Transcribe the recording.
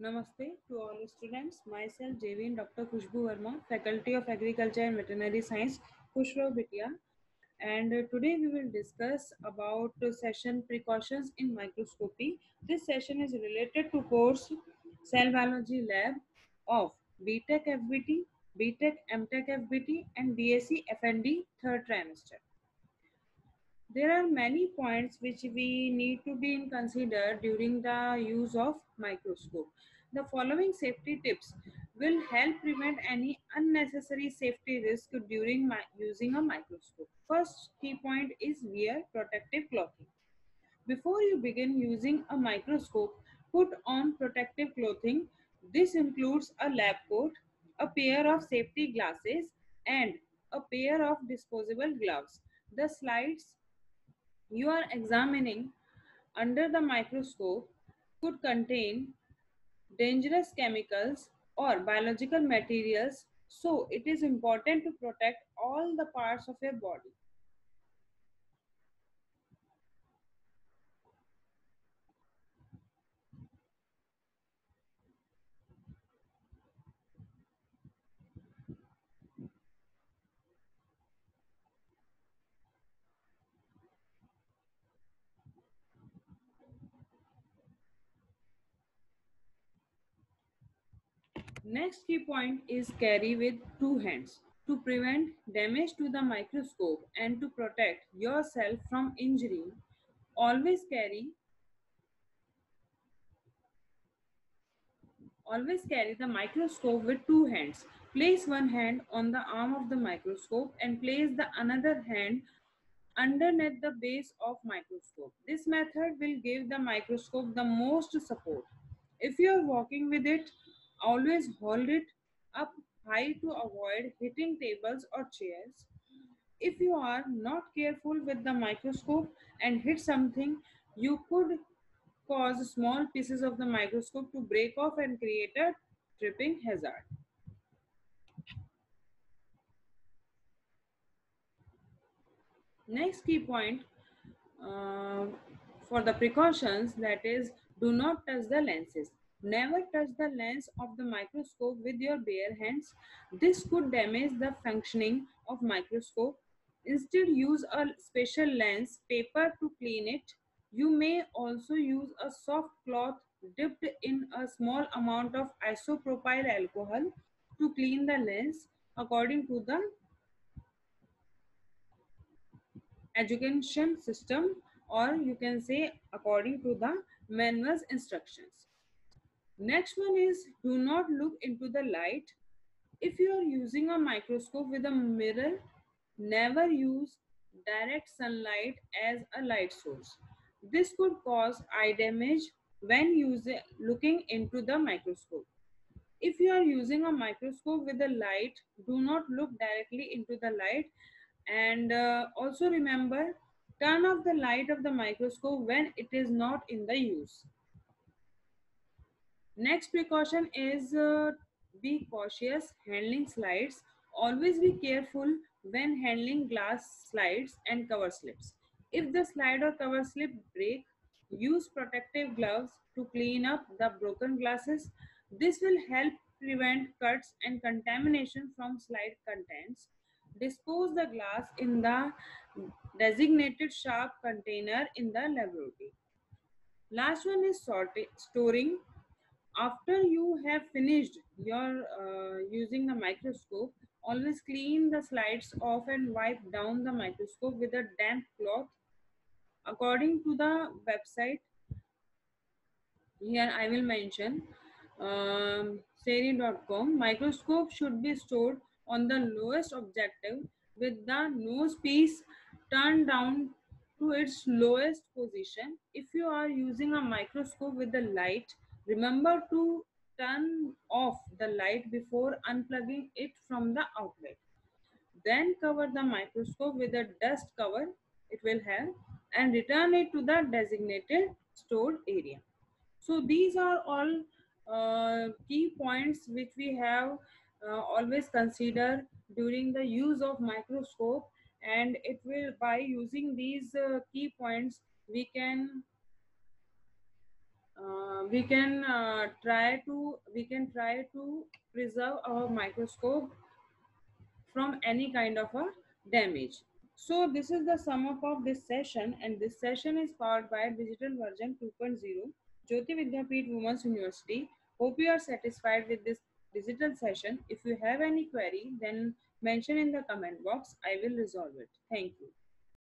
Namaste to all students. Myself Javin Dr. Khushbu Verma, Faculty of Agriculture and Veterinary Science, Khushro Bitiya. And today we will discuss about session precautions in microscopy. This session is related to course Cell Biology Lab of BTech FBT, BTech MTech FBT and BSc FND third trimester. There are many points which we need to be in consider during the use of microscope. The following safety tips will help prevent any unnecessary safety risk during using a microscope. First key point is wear protective clothing. Before you begin using a microscope, put on protective clothing. This includes a lab coat, a pair of safety glasses, and a pair of disposable gloves. The slides you are examining under the microscope could contain dangerous chemicals or biological materials, so it is important to protect all the parts of your body. Next key point is carry with two hands. To prevent damage to the microscope and to protect yourself from injury, always carry the microscope with two hands. Place one hand on the arm of the microscope and place the another hand underneath the base of microscope. This method will give the microscope the most support. If you are walking with it, always hold it up high to avoid hitting tables or chairs. If you are not careful with the microscope and hit something, you could cause small pieces of the microscope to break off and create a tripping hazard. Next key point uh, for the precautions, that is, do not touch the lenses. Never touch the lens of the microscope with your bare hands. This could damage the functioning of microscope. Instead, use a special lens paper to clean it. You may also use a soft cloth dipped in a small amount of isopropyl alcohol to clean the lens according to the education system, or you can say according to the manual's instructions. Next one is do not look into the light. If you are using a microscope with a mirror, never use direct sunlight as a light source. This could cause eye damage when looking into the microscope. If you are using a microscope with a light, do not look directly into the light, and also remember, turn off the light of the microscope when it is not in the use. Next precaution is be cautious handling slides. Always be careful when handling glass slides and cover slips. If the slide or cover slip break, use protective gloves to clean up the broken glasses. This will help prevent cuts and contamination from slide contents. Dispose the glass in the designated sharp container in the laboratory. Last one is storing. After you have finished your using the microscope, always clean the slides off and wipe down the microscope with a damp cloth. According to the website, here I will mention seri.com, microscope should be stored on the lowest objective with the nose piece turned down to its lowest position. If you are using a microscope with the light, remember to turn off the light before unplugging it from the outlet. Then cover the microscope with a dust cover it will have and return it to the designated stored area. So these are all key points which we have always consider during the use of microscope, and it will, by using these key points, we can we can try to preserve our microscope from any kind of a damage. So this is the sum up of this session, and this session is powered by Digital Version 2.0, Jyoti Vidyapeeth Women's University. Hope you are satisfied with this digital session. If you have any query, then mention in the comment box. I will resolve it. Thank you.